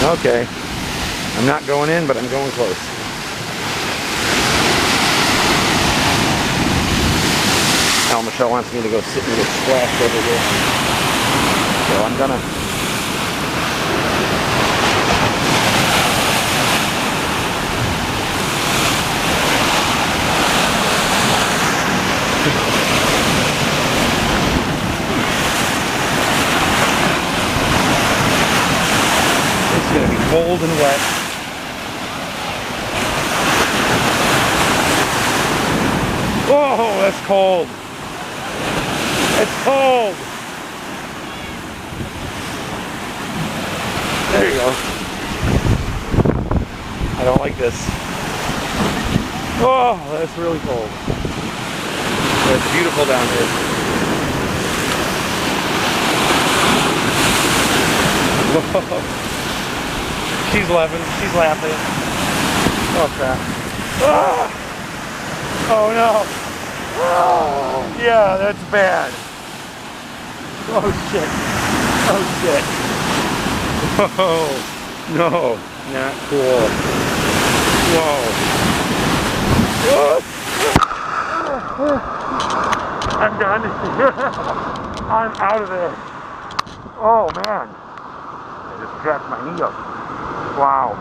Okay. I'm not going in, but I'm going close. Now Michelle wants me to go sit and get splashed over here. So I'm gonna... It's gonna be cold and wet. Whoa, that's cold. It's cold. There you go. I don't like this. Oh, that's really cold. It's beautiful down here. Whoa. She's laughing. She's laughing. Oh crap. Ah! Oh no. Oh, yeah, that's bad. Oh shit. Oh shit. Oh no, not cool. Whoa. I'm done. I'm out of there. Oh man. I just cracked my knee up. Wow.